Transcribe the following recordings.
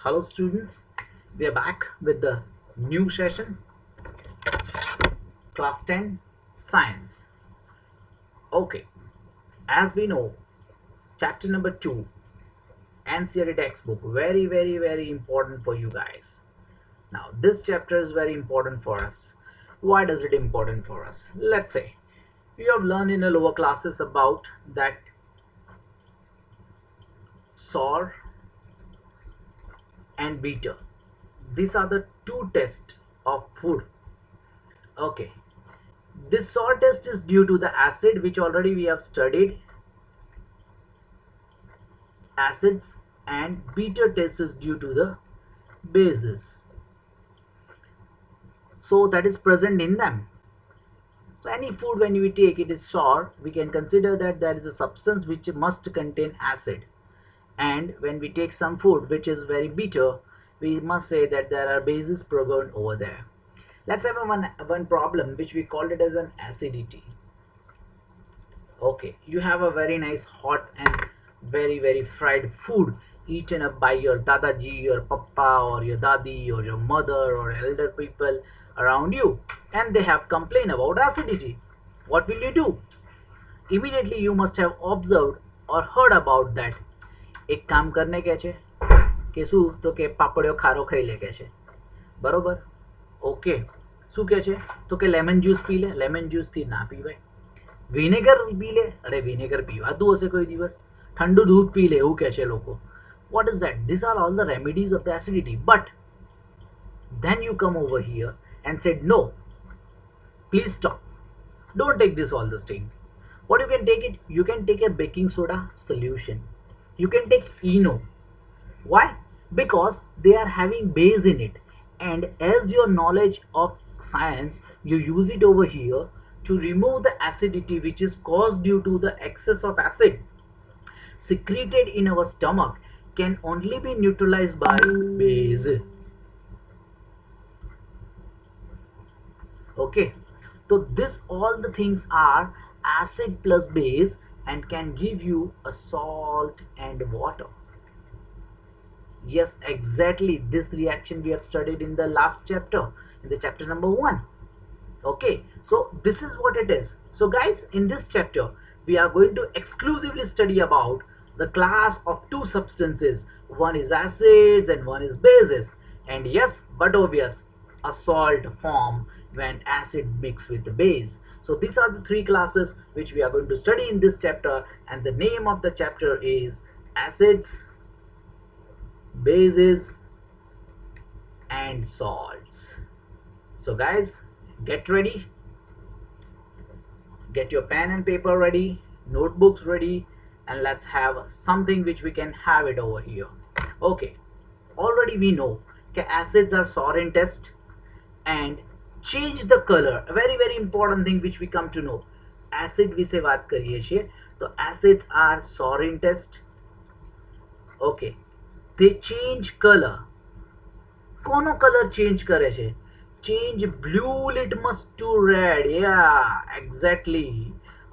Hello students, we are back with the new session, class 10 science. Okay, as we know, chapter number 2, NCERT textbook, very important for you guys. Now this chapter is very important for us. Why does it important for us? Let's say you have learned in the lower classes about that SOR and beta. These are the two tests of food. Okay, this SOR test is due to the acid which already we have studied, acids, and beta test is due to the bases. So that is present in them. So any food when we take it is SOR, we can consider that there is a substance which must contain acid. And when we take some food which is very bitter, we must say that there are bases present over there. Let's have one problem which we called it as an acidity. Okay, you have a very nice hot and very fried food eaten up by your dadaji, your papa, or your dadi, or your mother, or elder people around you, and they have complained about acidity. What will you do? Immediately you must have observed or heard about that. એક કામ કરને કહે છે કે શું તો કે પાપડિયો ખારો ખાઈ લે કહે છે, બરોબર? ઓકે, શું કહે છે તો કે લેમન જ્યુસ પી લે. લેમન જ્યુસથી ના પીવાય. વિનેગર પી લે. અરે વિનેગર પીવાતું હશે કોઈ દિવસ. ઠંડુ દૂધ પી લે એવું કહે છે લોકો. What is that? These are all the remedies of the acidity. But then you come over here and said no, please stop, don't take this all this thing. What you can take it? You can take a baking soda solution. You can take ENO. Why? Because they are having base in it, and as your knowledge of science, you use it over here to remove the acidity which is caused due to the excess of acid secreted in our stomach can only be neutralized by base. Okay, so this all the things are acid plus base and can give you a salt and water. Yes, exactly this reaction we have studied in the last chapter, in the chapter number 1. Okay, so this is what it is. So guys, in this chapter we are going to exclusively study about the class of two substances. One is acids and one is bases. And yes, but obvious, a salt form when acid mix with the base. So these are the three classes which we are going to study in this chapter, and the name of the chapter is acids, bases, and salts. So guys, get ready, get your pen and paper ready, notebooks ready, and let's have something which we can have it over here. Okay, already we know that acids are SOR in test and change the color. A very important thing which we come to know. Acid વિશે વાત કરીએ છીએ તો acids are SOR in test. Okay, they change color. કોનો colour change કરે છે? Change blue litmus to red. Yeah, exactly.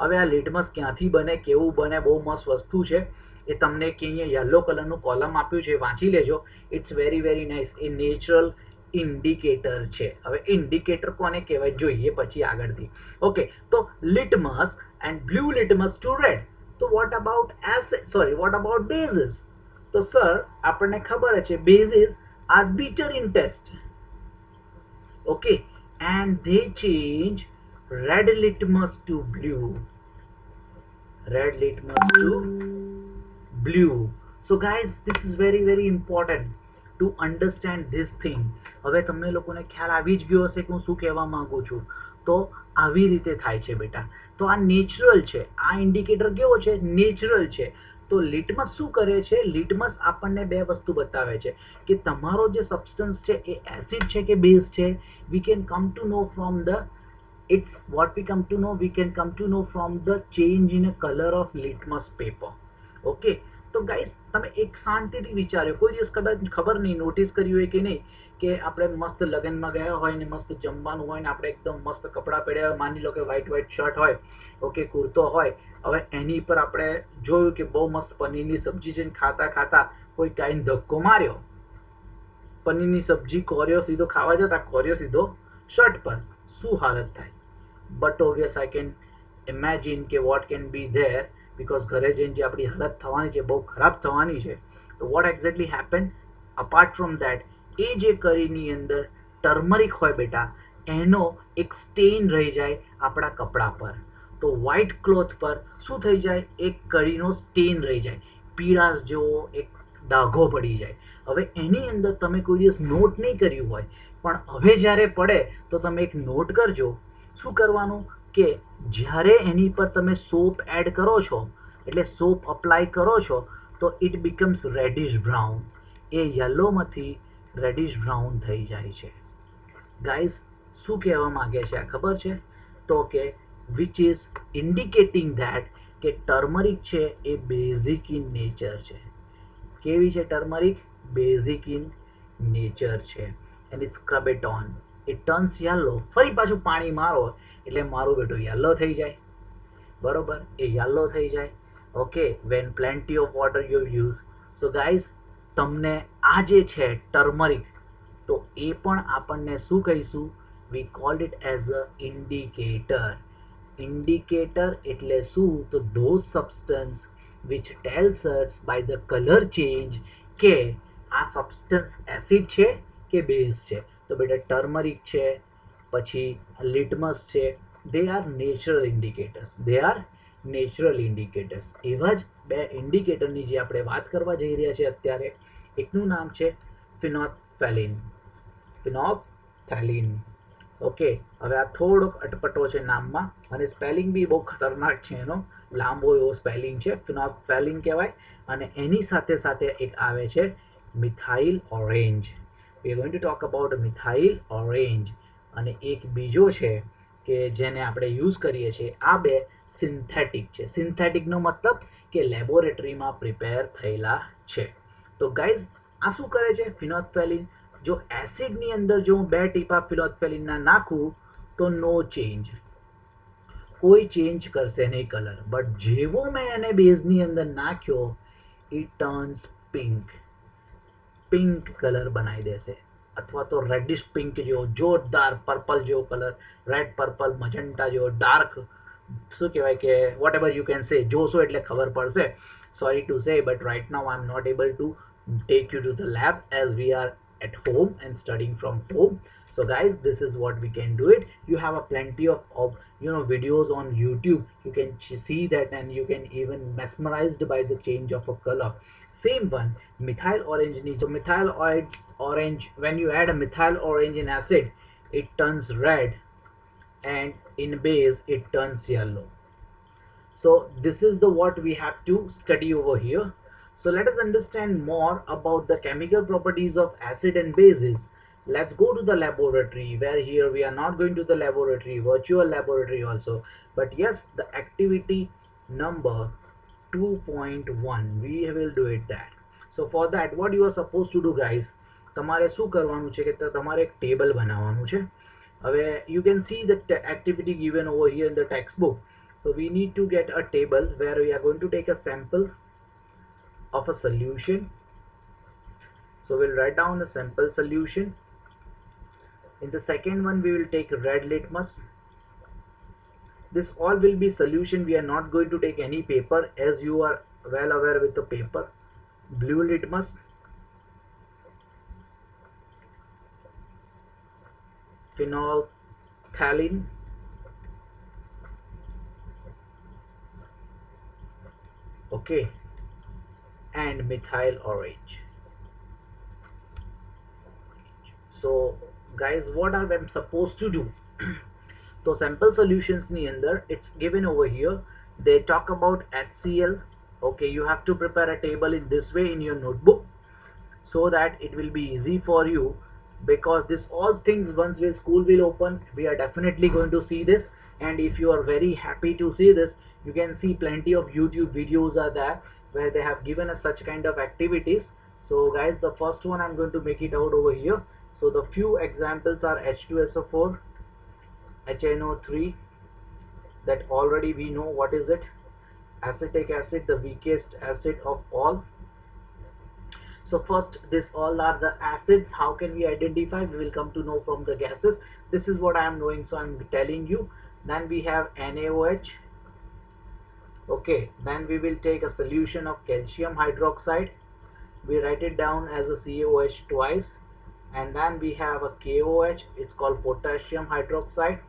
હવે આ લિટમસ ક્યાંથી બને, કેવું બને, બહુ મસ્ત વસ્તુ છે. એ તમને કે અહીંયા યલો કલરનું કોલમ આપ્યું છે, વાંચી લેજો. It's very nice. એ નેચરલ ઇન્ડિકેટર છે. હવે ઇન્ડિકેટર કોને કહેવાય જોઈએ પછી આગળથી. ઓકે, તો litmus and blue litmus to red. તો what about what about bases? તો સર આપણને ખબર છે bases are bitter in taste. Okay, and they change red litmus to blue. Red litmus to blue. So guys, this is very important to understand this thing. હવે તમને લોકોને ખ્યાલ આવી જ ગયો હશે કે હું શું કહેવા માંગુ છું. તો આવી રીતે થાય છે બેટા. તો આ નેચરલ છે. આ ઇન્ડિકેટર કેવો છે? નેચરલ છે. તો લિટમસ શું કરે છે? લિટમસ આપણને બે વસ્તુ બતાવે છે કે તમારો જે સબસ્ટન્સ છે એ એસિડ છે કે બેઝ છે. We can come to know from the it's what we come to know, we can come to know from the change in a color of litmus paper. Okay, તો guys તમે એક શાંતિથી વિચાર્યો, કોઈ દિવસ કદાચ ખબર નહીં નોટિસ કર્યું હોય કે નહીં કે આપણે મસ્ત લગ્નમાં ગયા હોય ને મસ્ત જમવાનું હોય ને આપણે એકદમ મસ્ત કપડાં પહેર્યા હોય, માની લો કે વ્હાઇટ શર્ટ હોય, ઓકે, કુર્તો હોય, હવે એની પર આપણે જોયું કે બહુ મસ્ત પનીરની સબ્જી છે, ખાતા કોઈ કાંઈ ધક્કો માર્યો, પનીરની સબ્જી કોરિયો સીધો ખાવા જતા કોરિયો સીધો શર્ટ પર, શું હાલત થાય? But obvious I can imagine કે what can be there, because ઘરે જઈને જે આપણી હાલત થવાની છે બહુ ખરાબ થવાની છે. તો what exactly happen apart from that, એ જે કરીની અંદર ટર્મરિક હોય બેટા, એનો એક સ્ટેઇન રહી જાય આપણા કપડા પર. તો વ્હાઇટ ક્લોથ પર શું થઈ જાય? એક કરીનો સ્ટેઇન રહી જાય, પીળાશ જેવો એક ડાઘો પડી જાય. હવે એની અંદર તમે કોઈ દિવસ નોટ નહીં કર્યું હોય, પણ હવે જ્યારે પડે તો તમે એક નોટ કરજો. શું કરવાનું કે જ્યારે એની પર તમે સોપ એડ કરો છો, એટલે સોપ અપ્લાય કરો છો, તો ઇટ બીકમ્સ રેડિશ બ્રાઉન. એ યલોમાંથી રેડિશ બ્રાઉન થઈ જાય છે. ગાઈઝ, શું કહેવા માગે છે આ ખબર છે? તો કે વિચ ઇઝ ઇન્ડિકેટિંગ ધેટ કે ટર્મરિક છે એ બેઝિક ઇન નેચર છે. કેવી છે ટર્મરિક? બેઝિક ઇન નેચર છે. And it scrub it on, it turns yellow. ફરી પાછું પાણી મારો એટલે મારું બેટું યલો થઈ જાય. બરોબર, એ યલો થઈ જાય. Okay, when plenty of water you use. So guys, તમને આ જે છે ટર્મરિક, તો એ પણ આપણને શું કહીશું? We called it as a indicator. Indicator એટલે શું? તો those substance which tells us by the colour change કે આ સબસ્ટન્સ એસિડ છે કે બેઝ છે. તો બેટા ટર્મરિક છે, પછી લિટમસ છે, they are natural indicators. They are natural indicators. એવા જ બે ઇન્ડિકેટરની જે આપણે વાત કરવા જઈ રહ્યા છીએ અત્યારે, એકનું નામ છે ફિનોલ્ફથેલિન. ફિનોલ્ફથેલિન. ઓકે, હવે આ થોડોક અટપટો છે નામમાં, અને સ્પેલિંગ બી બહુ ખતરનાક છે એનો, લાંબો એવો સ્પેલિંગ છે. ફિનોલ્ફથેલિન કહેવાય. અને એની સાથે સાથે એક આવે છે methyl orange. We are going to talk about methyl orange. અને એક બીજો છે કે જેને આપણે યુઝ કરીએ છીએ. આ બે સિન્થેટિક છે. સિન્થેટિકનો મતલબ કે લેબોરેટરીમાં પ્રિપેર થયેલા છે. તો ગાઈઝ, આ શું કરે છે ફિનોલ્ફથેલિન? જો એસિડની અંદર જો હું 2 ટીપા ફિનોલ્ફથેલિનના નાખું તો નો ચેન્જ, કોઈ ચેન્જ કરશે નહીં કલર. બટ જેવો મેં એને બેઝની અંદર નાખ્યો, it turns pink. Pink colour બનાવી દેશે, અથવા તો રેડિશ પિંક જેવો જોરદાર પર્પલ જેવો કલર, રેડ પર્પલ મજન્ટા જેવો ડાર્ક, શું કહેવાય કે vote ever you can say. જોશો એટલે ખબર પડશે. Sorry to say, but right now I am not able to take you to the lab as we are at home and studying from home. So guys, this is what we can do it. You have a plenty of videos on YouTube. You can see that, and you can even mesmerized by the change of a color. Same one, methyl orange. So methyl orange, when you add a methyl orange in acid, it turns red, and in base it turns yellow. So this is the what we have to study over here. So let us understand more about the chemical properties of acid and bases. Let's go to the laboratory, where here we are not going to the laboratory, virtual laboratory also. But yes, the activity number 2.1, we will do it that. So for that, what you are supposed to do guys, તમારે શું કરવાનું છે કે તમારે એક table બનાવવાનું છે. હવે you can see the activity given over here in the textbook. So we need to get a table where we are going to take a sample of a solution. So we'll write down the sample solution. In the second one, we will take red litmus. This all will be solution. We are not going to take any paper, as you are well aware with the paper. Blue litmus. Phenolphthalein. Okay. And methyl orange. So guys, what are we supposed to do? So sample solutions ni under, it's given over here. They talk about HCl. Okay, you have to prepare a table in this way in your notebook, so that it will be easy for you, because this all things, once the school will open, we are definitely going to see this. And if you are very happy to see this, you can see plenty of YouTube videos are there where they have given us such kind of activities. So guys, the first one I'm going to make it out over here. So the few examples are H2SO4, HNO3, that already we know what is it. Acetic acid, the weakest acid of all. So first, this all are the acids. How can we identify? We will come to know from the gases. This is what I am knowing, so I am telling you. Then we have NaOH. Okay, then we will take a solution of calcium hydroxide. We write it down as a CaOH twice, and then we have a KOH. It's called potassium hydroxide.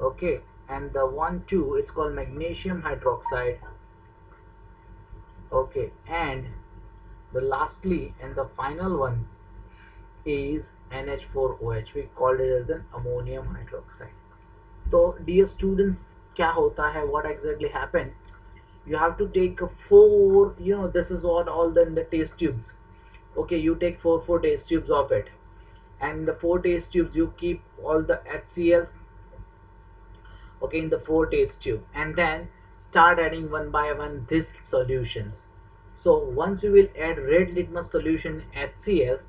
Okay, and the one two, it's called magnesium hydroxide. Okay, and the lastly and the final one is NH4OH. We called it as an ammonium hydroxide. So dear students, क्या होता है, what exactly happened? You have to take four, this is what all the test tubes. Okay, you take four test tubes of it, and the 4 test tubes you keep all the HCl, okay, in the 4 test tube, and then start adding one by one these solutions. So once you will add red litmus solution HCl,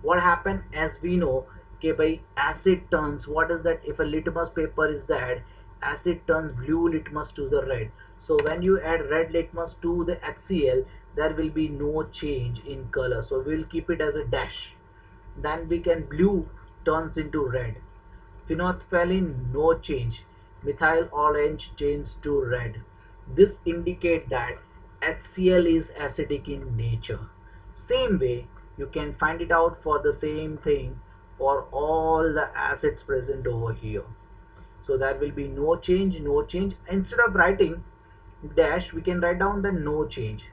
what happen, as we know, okay, by acid turns, what is that? If a litmus paper is that, acid turns blue litmus to the red. So when you add red litmus to the HCl, there will be no change in color, so we will keep it as a dash. Then we can blue turns into red, phenolphthalein no change, methyl orange changes to red. This indicate that HCl is acidic in nature. Same way you can find it out for the same thing for all the acids present over here. So there will be no change. Instead of writing dash, we can write down the no change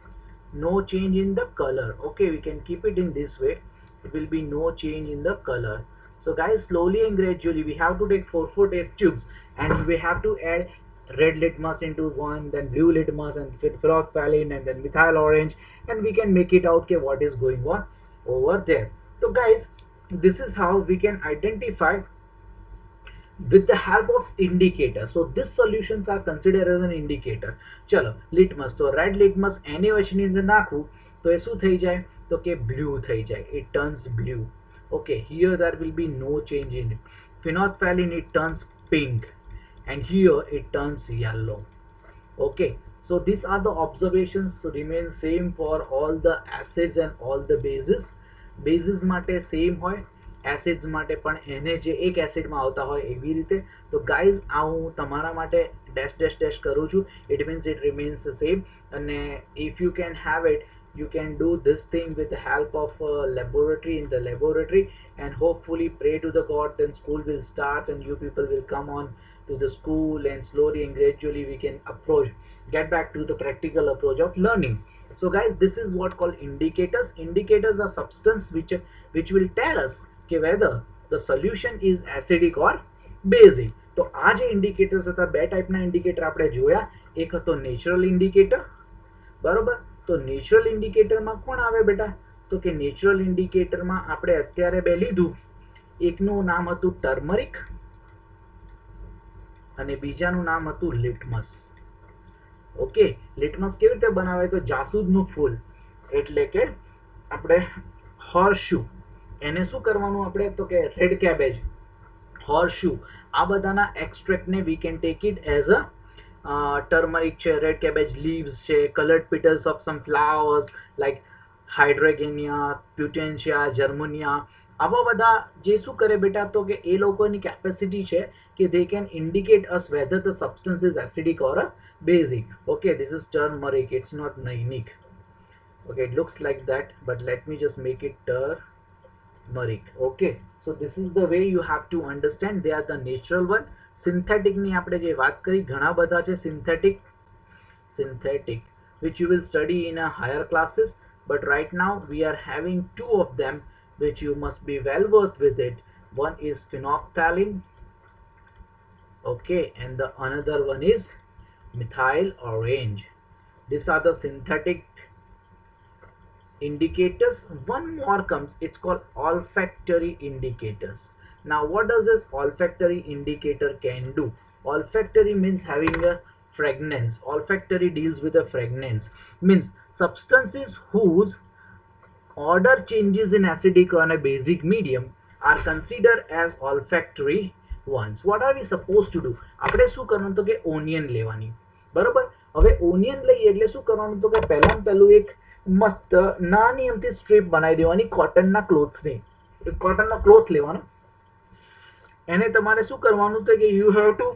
in the color. Okay, we can keep it in this way. It will be no change in the color. So guys, slowly and gradually we have to take 4 test tubes, and we have to add red litmus into one, then blue litmus, and phenolphthalein, and then methyl orange, and we can make it out, okay, what is going on over there. So guys, this is how we can identify with the help of indicator. So these solutions are considered as an indicator. ચલો litmus, તો red litmus NaOH ની અંદર નાખું તો એ શું થઈ જાય, તો કે blue થઈ જાય, it turns blue. Okay, here there will be no change in it. Phenolphthalein, it turns pink, and here it turns yellow. Okay, so these are the observations. So remain same for all the acids and all the bases માટે same હોય, acids માટે પણ એને જે એક એસિડમાં આવતા હોય એવી રીતે. તો ગાઈઝ આ હું તમારા માટે ડેશ ડેશ ડેશ કરું છું. It means it remains same. અને if you can have it, you can do this thing with the help of laboratory, in the laboratory, and hopefully pray to the God, then school will start and you people will come on to the school, and slowly and gradually we can get back to the practical approach of learning. So guys, this is what called indicators. Indicators are substance which will tell us whether the solution is acidic or basic. તો આ જે indicators હતા, બે ટાઈપના indicator આપણે જોયા. એક હતો નેચરલ ઇન્ડિકેટર, બરોબર. તો નેચરલ ઇન્ડિકેટરમાં કોણ આવે બેટા, તો કે નેચરલ ઇન્ડિકેટરમાં આપણે અત્યારે બે લીધું. એકનું નામ હતું ટર્મરિક અને બીજાનું નામ હતું લિટમસ. ઓકે, લિટમસ કેવી રીતે બનાવે, તો જાસૂદનું ફૂલ એટલે કે આપણે હોર્સશુ, એને શું કરવાનું આપણે, તો કે રેડ કેબેજ, હોર્સશુ, આ બધાના એક્સ્ટ્રેક્ટને we can take it as a turmeric છે, રેડ કેબેજ લીવ્સ છે, coloured petals of some flowers like hydrangea, petunia, geranium, આવા બધા જે શું કરે બેટા, તો કે એ લોકોની કેપેસિટી છે કે they can indicate us whether the substance is acidic or a basic. Okay, this is turmeric, it's not unique. Okay, it looks like that, but let me just make it turmeric. Okay, so this is the way you have to understand. They are the natural one. Synthetic ની આપણે જે વાત કરી, ઘણા બધા છે synthetic which you will study in a higher classes, but right now we are having two of them which you must be well worth with it. One is phenolphthalein, okay, and the another one is methyl orange. These are the synthetic indicators. One more comes, it's called olfactory indicators. Now what does this olfactory indicator can do? Olfactory means having a fragrance. Olfactory deals with a fragrance, means substances whose odor changes in acidic or a basic medium are considered as olfactory ones. What are we supposed to do? આપણે શું કરવાનું, તો કે onion લેવાની, બરોબર. હવે onion લઈએ એટલે શું કરવાનું, તો કે પહેલાં પહેલું એક મસ્ત નાની એમથી સ્ટ્રીપ બનાવી દેવાની કોટનના ક્લોથ્સની. કોટનનો ક્લોથ લેવાનો, એને તમારે શું કરવાનું તો કે you have to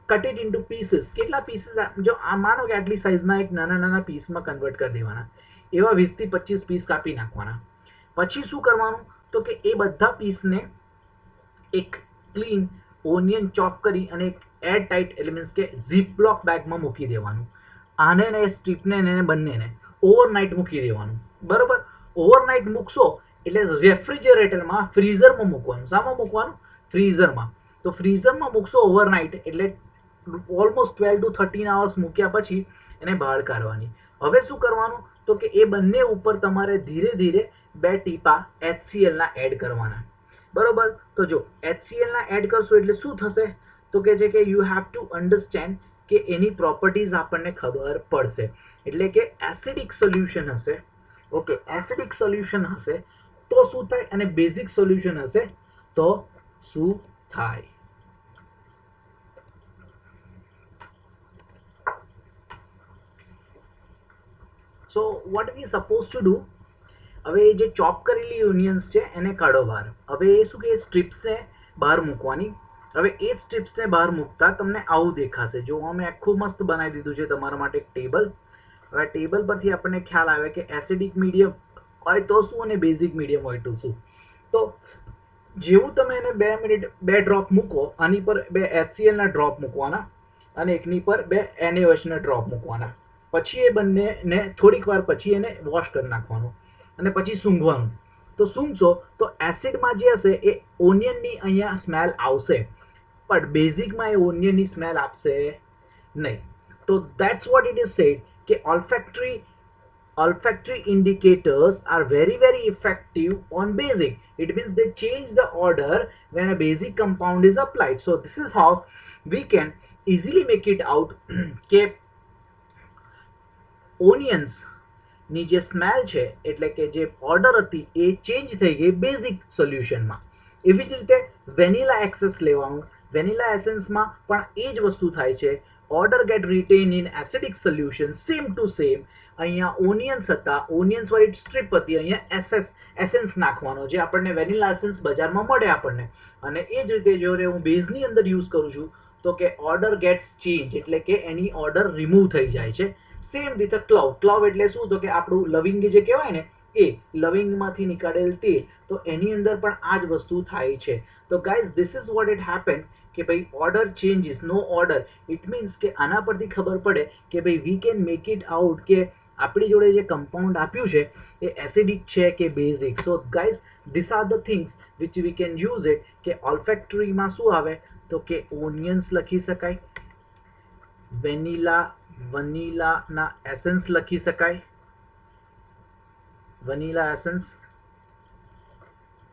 cut it into pieces. કેટલા પીસીસ, જો આ માનો કે આટલી સાઇઝના એક નાના નાના પીસમાં કન્વર્ટ કરી દેવાના. એવા 20 થી 25 પીસ કાપી નાખવાના. પછી શું કરવાનું તો કે એ બધા પીસને એક ક્લીન ઓનિયન ચોપ કરી અને એક એર ટાઈટ એટલે મીન્સ કે ઝીપ-લોક બેગમાં મૂકી દેવાનું. આને ને સ્ટ્રીપને એને બંનેને ઓવરનાઇટ મૂકી દેવાનું. બરોબર, ઓવરનાઇટ મૂકશો એટલે રેફ્રિજરેટરમાં ફ્રીઝરમાં મૂકવાનું. શામાં મૂકવાનું? ફ્રીઝરમાં. તો ફ્રીઝરમાં મૂકશો ઓવરનાઇટ એટલે ઓલમોસ્ટ 12 to 13 hours મૂક્યા પછી એને બહાર કાઢવાની. હવે શું કરવાનું તો કે એ બંને ઉપર તમારે ધીરે ધીરે 2 ટીપા HClના એડ કરવાના. બરોબર, તો જો HClના એડ કરશો એટલે શું થશે તો કે જે કે યુ હેવ ટુ અન્ડરસ્ટેન્ડ કે એની પ્રોપર્ટીઝ આપણને ખબર પડશે. એટલે કે એસિડિક સોલ્યુશન હશે. ઓકે, એસિડિક સોલ્યુશન હશે તો શું થાય અને બેઝિક સોલ્યુશન હશે તો શું થાય. So what we suppose to do, હવે જે ચોપ કરેલી ઓનિયન્સ છે એને કાઢો બહાર. હવે એ શું કે સ્ટ્રીપ્સને બહાર મૂકવાની. હવે એ સ્ટ્રીપ્સને બહાર મૂકતા તમને આવું દેખાશે. જો અમે આખું મસ્ત બનાવી દીધું છે તમારા માટે એક ટેબલ. હવે ટેબલ પરથી આપણને ખ્યાલ આવે કે એસિડિક મીડિયમ હોય તો શું અને બેઝિક મીડિયમ હોય તો શું. તો જેવું તમે એને 2 મિનિટ 2 ડ્રોપ મૂકો, આની પર 2 HClના ડ્રોપ મૂકવાના અને એકની પર 2 NaOHના ડ્રોપ મૂકવાના. પછી એ બંનેને થોડીક વાર પછી એને વોશ કરી નાખવાનું અને પછી સૂંઘવાનું. તો સૂંઘશો તો એસિડમાં જે હશે એ ઓનિયનની અહીંયા સ્મેલ આવશે, પણ બેઝિકમાં એ ઓનિયનની સ્મેલ આપશે નહીં. તો that's what it is said કે olfactory indicators are very effective on basic. It means they change the order when a basic compound is applied. So this is how we can easily make it out કે onions ની જે smell છે એટલે કે જે order હતી એ change થઈ ગઈ બેઝિક સોલ્યુશનમાં. એવી જ રીતે વેનીલા એક્સેસ લેવાનું. વેનીલા એસેન્સમાં પણ એ જ વસ્તુ થાય છે. Order get retain in acidic solution, same to same. અહીંયા ઓનિયન્સ હતા, ઓનિયન્સ વાળી સ્ટ્રીપ હતી, અહીંયા એસેન્સ નાખવાનો જે આપણને વેનીલા એસેન્સ બજારમાં મળે આપણને. અને એ જ રીતે જો હું બેઝની અંદર યુઝ કરું છું તો કે ઓર્ડર ગેટ્સ ચેન્જ એટલે કે એની ઓર્ડર રિમૂવ થઈ જાય છે. Same with ક્લવ. ક્લવ એટલે શું તો કે આપણું લવિંગ જે કહેવાય ને એ લવિંગમાંથી નીકાળેલ તેલ, તો એની અંદર પણ આ જ વસ્તુ થાય છે. તો guys this is what it happen કે ભાઈ order changes, no order. It means કે આના પરથી ખબર પડે કે ભાઈ we can make it out કે આપણી જોડે જે કમ્પાઉન્ડ આપ્યું છે એ એસિડિક છે કે basic. So guys this are the things which we can use it. કે ઓલ્ફેક્ટરીમાં શું આવે તો કે ઓનિયન્સ લખી શકાય, વનીલાના એસેન્સ લખી શકાય, વનીલા એસેન્સ.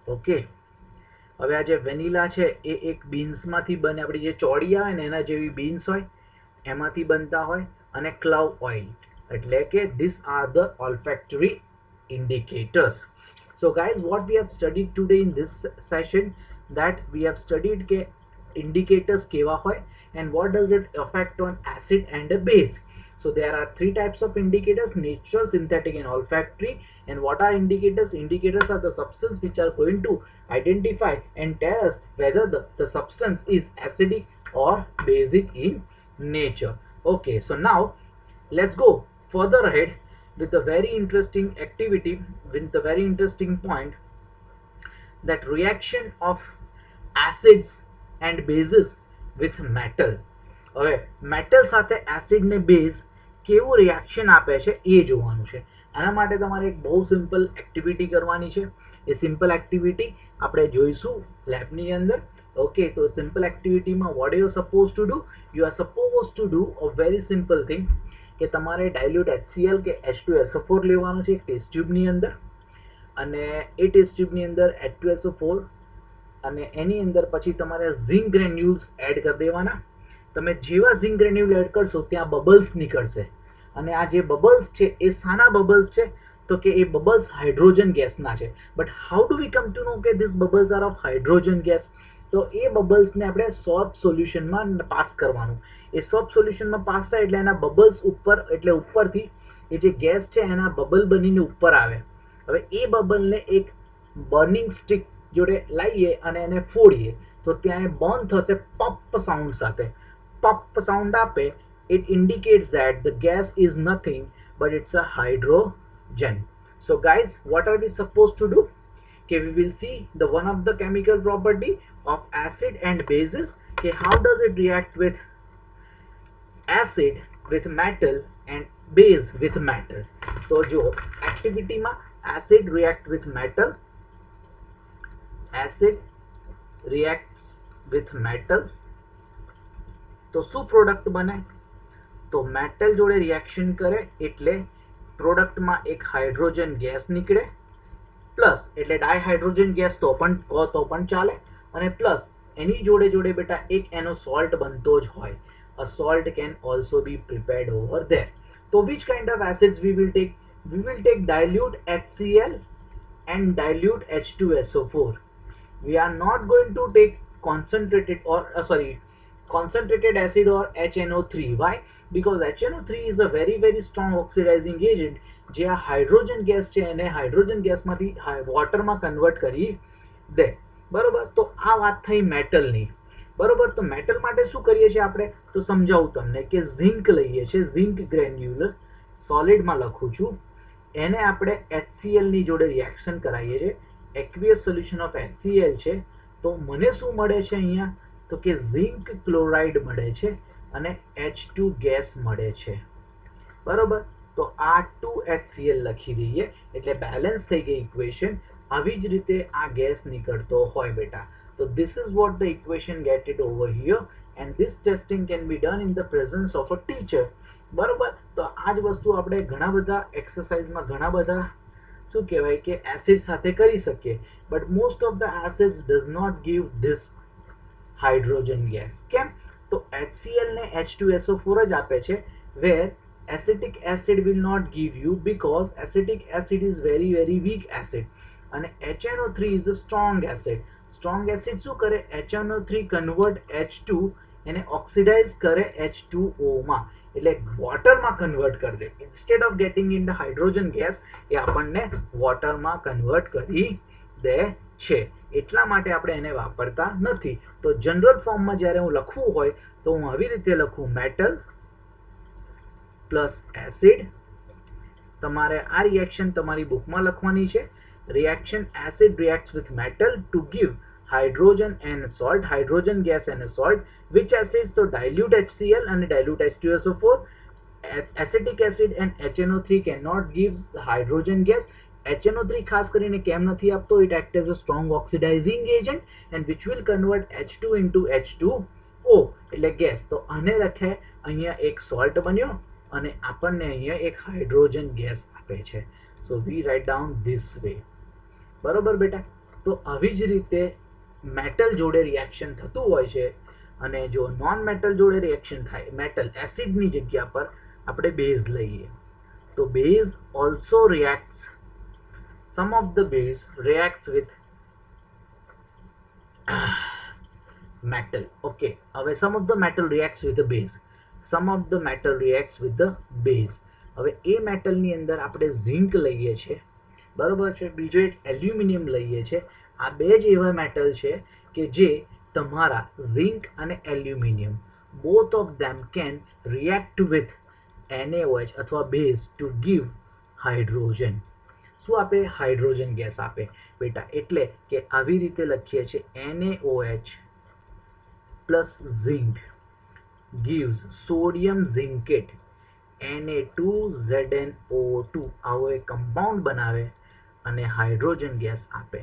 ઓકે, હવે આ જે વેનીલા છે એ એક બીન્સમાંથી બને, આપણી જે ચોળી આવે ને એના જેવી બીન્સ હોય એમાંથી બનતા હોય, અને ક્લવ ઓઇલ. એટલે કે this are the olfactory indicators. So guys, what we have studied today in this session, that we have studied કે indicators કેવા હોય and what does it affect on acid and a base. So there are 3 types of indicators: natural, synthetic and olfactory. And what are indicators? Indicators are the substance which are going to identify and tell us whether the substance is acidic or basic in nature. Okay, so now let's go further ahead with a very interesting activity, with a very interesting point, that reaction of acids and bases with metal. હવે metal સાથે acid ને base કેવું reaction આપે છે એ જોવાનું છે. આના માટે તમારે એક બહુ સિમ્પલ એક્ટિવિટી કરવાની છે. એ સિમ્પલ એક્ટિવિટી આપણે જોઈશું લેબની અંદર. ઓકે, તો સિમ્પલ એક્ટિવિટીમાં what you suppose to do, you are suppose to do a very simple thing કે તમારે ડાયલ્યુટ HCl કે H2SO4 લેવાનું છે એક ટેસ્ટ ટ્યુબની અંદર, અને એ ટેસ્ટ ટ્યુબની અંદર H2SO4 અને એની અંદર પછી તમારે ઝિંક ગ્રેન્યુલ્સ એડ કરી દેવાના. તમે જેવા ઝિંક ગ્રેન્યુલ એડ કરશો ત્યાં બબલ્સ નીકળશે, અને આ જે બબલ્સ છે એ શાના બબલ્સ છે તો કે એ બબલ્સ હાઇડ્રોજન ગેસના છે. But how do we come to know કે this bubbles are of hydrogen gas? તો એ બબલ્સને આપણે સોપ સોલ્યુશનમાં પાસ કરવાનું. એ સોપ સોલ્યુશનમાં પાસ થાય એટલે એના બબલ્સ ઉપર એટલે ઉપરથી એ જે ગેસ છે એના બબલ બનીને ઉપર આવે. હવે એ બબલને એક બર્નિંગ સ્ટિક જોડે લાવીએ અને એને ફોડીએ તો ત્યાં એ બર્ન થશે પપ સાઉન્ડ સાથે. પપ સાઉન્ડ આપે, it indicates that the gas is nothing but it's a hydrogen. So guys, what are we supposed to do? Okay, we will see the one of the chemical property of acid and bases. Okay, how does it react with acid with metal and base with metal? તો જો એક્ટિવિટીમાં acid react with metal, acid reacts with metal, તો શું product બને? તો metal જોડે reaction કરે એટલે પ્રોડક્ટમાં એક હાઇડ્રોજન ગેસ નીકળે, પ્લસ એટલે ડાયહાઇડ્રોજન ગેસ તો પણ ચાલે, અને પ્લસ એની જોડે જોડે બેટા એક એનો સોલ્ટ બનતો જ હોય. A salt can also be prepared over there. So which kind of acids we will take? We will take dilute HCl and dilute H2SO4. We are not going to take concentrated acid or HNO3. Why? Because HNO3 is a very very strong oxidizing agent જે આ hydrogen gas છે એને hydrogen ગેસમાંથી વોટરમાં convert કરી દે. બરોબર, તો આ વાત થઈ મેટલની. બરોબર, તો મેટલ માટે શું કરીએ છીએ આપણે? તો સમજાવું તમને કે ઝિંક લઈએ છીએ, ઝિંક ગ્રેન્યુલ સોલિડમાં લખું છું, એને આપણે HCl ની જોડે રિએક્શન કરાવીએ છીએ. એક્વિયસ સોલ્યુશન ઓફ HCl છે, તો મને શું મળે છે અહીંયા? તો કે ઝિંક ક્લોરાઇડ મળે છે અને H2 ગેસ મળે છે. બરોબર, તો આ 2HCl લખી દઈએ એટલે બેલેન્સ થઈ ગઈ ઇક્વેશન. આવી જ રીતે આ ગેસ નીકળતો હોય બેટા. તો this is what the equation get it over here, and this testing can be done in the presence of a teacher. બરોબર, તો આ જ વસ્તુ આપણે ઘણા બધા એક્સરસાઇઝમાં ઘણા બધા શું કહેવાય કે એસિડ સાથે કરી શકીએ, but most of the acids does not give this hydrogen gas. કેમ? તો HCl ને H2SO4 જ આપે છે, where acetic acid will not give you, because acetic acid is very very weak acid અને HNO3 is a strong acid. Strong acid શું કરે? HNO3 convert H2 એને ઓક્સિડાઇઝ કરે H2O માં, એટલે વોટરમાં કન્વર્ટ કરી દે. Instead of getting in the hydrogen gas એ આપણને વોટરમાં કન્વર્ટ કરી દે છે. એટલા માટે આપણે એને વાપરતા નથી. તો જનરલ ફોર્મમાં જ્યારે હું લખવું હોય તો હું આવી રીતે લખું, મેટલ પ્લસ એસિડ. તમારે આ રિએક્શન તમારી બુકમાં લખવાની છે. Reaction acid reacts with metal to give hydrogen and salt, hydrogen gas and a salt. Which acids? So dilute HCl and dilute H2SO4. Acetic acid and HNO3 cannot give hydrogen gas. HNO3 ખાસ કરીને કેમ નથી આપતો? It acts as a strong oxidizing agent and which will convert H2 into H2O એટલે gas. તો આને લખે અહીંયા એક સોલ્ટ બન્યો અને આપણને અહીંયા એક હાઇડ્રોજન ગેસ આપે છે. So we write down this way. બરોબર બેટા, તો આવી જ રીતે મેટલ જોડે રિએક્શન થતું હોય છે, અને જો નોન મેટલ જોડે રિએક્શન થાય, મેટલ એસિડની જગ્યા પર આપણે બેઝ લઈએ, તો base also reacts, some of the base reacts with metal. Okay, હવે some of the metal reacts with the base, some of the metal reacts with the base. હવે એ મેટલની અંદર આપણે ઝિંક લઈએ છીએ, બરોબર છે, બીજો એક એલ્યુમિનિયમ લઈએ છીએ. આ બે જ એવા મેટલ છે કે જે તમારા ઝિંક અને aluminium both of them can react with NaOH અથવા બેઝ ટુ ગીવ હાઇડ્રોજન. શું આપે? હાઇડ્રોજન ગેસ આપે બેટા. એટલે કે આવી રીતે લખીએ છીએ, NaOH plus zinc gives sodium zincate Na2ZnO2 આવો એક કમ્પાઉન્ડ બનાવે અને હાઇડ્રોજન ગેસ આપે.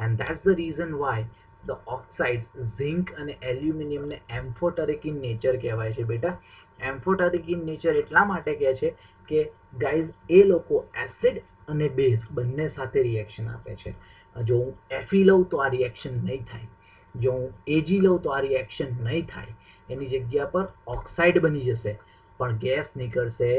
And that's the reason why the oxides zinc અને એલ્યુમિનિયમને એમ્ફોટેરિક ઇન નેચર કહેવાય છે બેટા. એમ્ફોટેરિક ઇન નેચર એટલા માટે કહે છે કે ગાઈઝ એ લોકો એસિડ અને બેઝ બંને સાથે રિએક્શન આપે છે. જો હું Fe લઉં તો આ રિએક્શન નહીં થાય, જો હું Ag લઉં તો આ રિએક્શન નહીં થાય, એની જગ્યા પર ઓક્સાઇડ બની જશે પણ ગેસ નીકળશે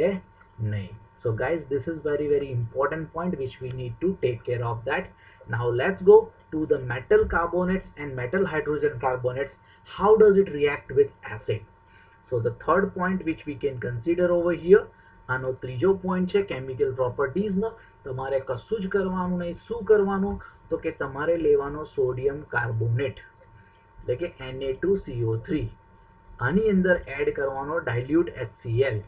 નહીં. So guys, this is very very important point which we need to take care of that. Now let's go to the metal carbonates and metal hydrogen carbonates. How does it react with acid? So the third point which we can consider over here, આનો ત્રીજો point છે chemical પ્રોપર્ટીઝનો. તમારે કશું જ કરવાનું નહીં. શું કરવાનું? તો કે તમારે લેવાનો સોડિયમ કાર્બોનેટ એટલે કે Na2CO3, આની અંદર એડ કરવાનો ડાયલ્યુટ HCl,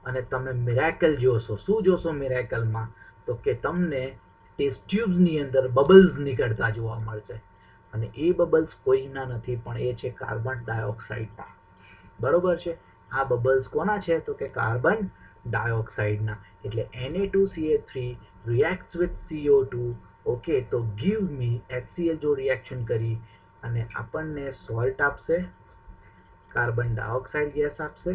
અને તમે મિરેકલ જોશો. શું જોશો મિરેકલમાં? તો કે તમને ટેસ્ટ ટ્યુબ્સની અંદર બબલ્સ નીકળતા જોવા મળશે, અને એ બબલ્સ કોઈના નથી પણ એ છે કાર્બન ડાયોક્સાઇડના. બરોબર છે? આ બબલ્સ કોના છે? તો કે કાર્બન ડાયોક્સાઇડના. એટલે Na2CO3 રિએક્ટ્સ વિથ CO2, ઓકે, તો ગીવ મી HCl જો રિએક્શન કરી અને આપણને સોલ્ટ આપશે, કાર્બન ડાયોક્સાઇડ ગેસ આપશે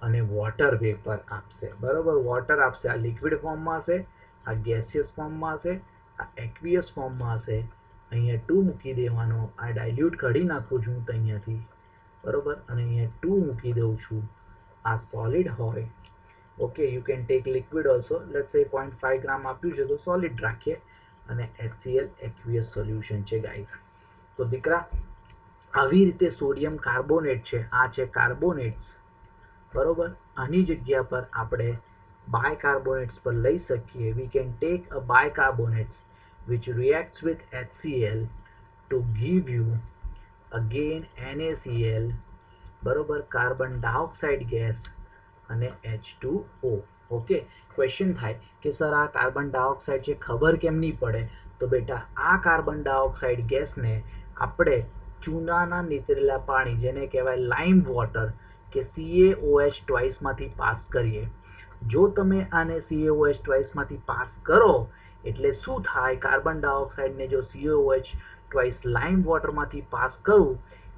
અને વોટર વેપર આપશે. બરોબર? વોટર આપશે, આ લિક્વિડ ફોર્મમાં હશે, આ ગેસિયસ ફોર્મમાં હશે, આ એક્વિયસ ફોર્મમાં હશે. અહીંયા 2 મૂકી દેવાનો. આ ડાયલ્યુટ કાઢી નાખું છું તો અહીંયાથી. બરોબર? અને અહીંયા 2 મૂકી દઉં છું. આ સોલિડ હોય, okay, you can take liquid also. Let's સે 0.5 ગ્રામ આપ્યું છે તો સોલિડ રાખીએ, અને HCl એક્વિયસ સોલ્યુશન છે ગાઈઝ. તો દીકરા, આવી રીતે સોડિયમ કાર્બોનેટ છે, આ છે કાર્બોનેટ્સ. બરોબર? આની જગ્યા પર આપણે બાયકાર્બોનેટ્સ પર લઈ શકીએ. We can take a bicarbonates which reacts with HCl to give you again NaCl, બરોબર, કાર્બન ડાયોક્સાઇડ ગેસ અને H2O. ઓકે, ક્વેશ્ચન થાય કે સર આ કાર્બન ડાયોક્સાઇડ છે, ખબર કેમ નહીં પડે? તો બેટા, આ કાર્બન ડાયોક્સાઇડ ગેસને આપણે ચૂનાના નીતરેલા પાણી, જેને કહેવાય લાઇમ વોટર કે CaOH ટ્વાઇસમાંથી પાસ કરીએ. જો તમે આને CaOH ટ્વાઇસમાંથી પાસ કરો એટલે શું થાય? કાર્બન ડાયોક્સાઇડને જો CaOH ટ્વાઇસ લાઇમ વોટરમાંથી પાસ કરું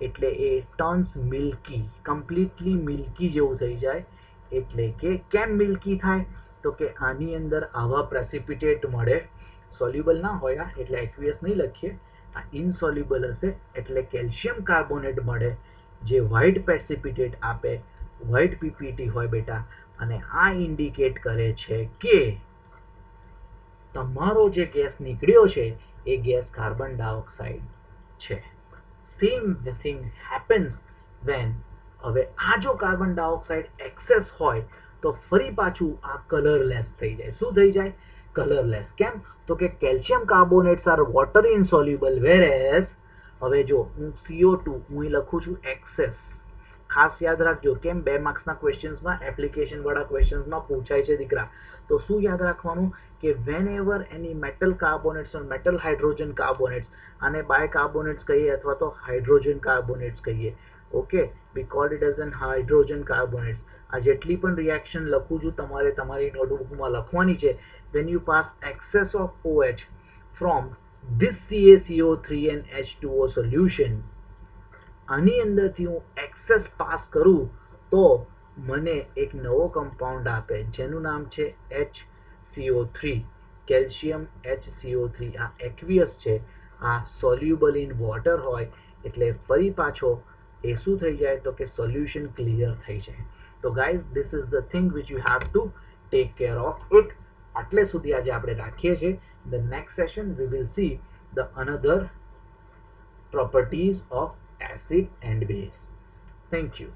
એટલે એ ટર્ન્સ મિલ્કી, કમ્પ્લીટલી મિલ્કી જેવું થઈ જાય. એટલે કે કેમ મિલ્કી થાય? તો કે આની અંદર આવા પ્રેસિપિટેટ મળે. સોલ્યુબલ ના હોય એટલે એક્વિયસ નહીં લખીએ, આ ઇનસોલ્યુબલ હશે એટલે કેલ્શિયમ કાર્બોનેટ મળે, જે વ્હાઇટ પ્રેસિપિટેટ આપે, વ્હાઇટ PPT હોય બેટા. અને આ ઇન્ડિકેટ કરે છે કે તમારો જે ગેસ નીકળ્યો છે એ ગેસ કાર્બન ડાયોક્સાઇડ છે. સેમ થિંગ હેપન્સ વેન, હવે આ જો કાર્બન ડાયોક્સાઇડ એક્સેસ હોય તો ફરી પાછું આ કલરલેસ થઈ જાય. શું થઈ જાય? કલરલેસ. કેમ? તો કે કેલ્શિયમ કાર્બોનેટ્સ આર વોટર ઇનસોલ્યુબલ, વેરેઝ હવે જો હું CO2 હું અહીં લખું છું એક્સેસ. ખાસ યાદ રાખજો, કેમ 2 માર્ક્સના ક્વેશ્ચન્સમાં, એપ્લિકેશનવાળા ક્વેશ્ચન્સમાં પૂછાય છે દીકરા. તો શું યાદ રાખવાનું? કે whenever any metal carbonates or metal hydrogen carbonates, આને બાયકાર્બોનેટ્સ કહીએ અથવા તો હાઇડ્રોજન કાર્બોનેટ્સ કહીએ. Okay, we called it as an hydrogen carbonates. આ જેટલી પણ રિએક્શન લખું છું તમારે તમારી નોટબુકમાં લખવાની છે. When you pass access of OH from this CaCO3 and H2O solution, આની અંદરથી હું એક્સેસ પાસ કરું તો મને એક નવો કમ્પાઉન્ડ આપે જેનું નામ છે HCO3, કેલ્શિયમ HCO3. આ એક્વિયસ છે, આ સોલ્યુબલ ઇન વોટર હોય એટલે ફરી પાછો એ શું થઈ જાય? તો કે સોલ્યુશન ક્લિયર થઈ જાય. તો guys, this is the thing which you have to take care of it. આટલે સુધી આજે આપણે રાખીએ છીએ. The next session we will see the another properties of acid and base. Thank you.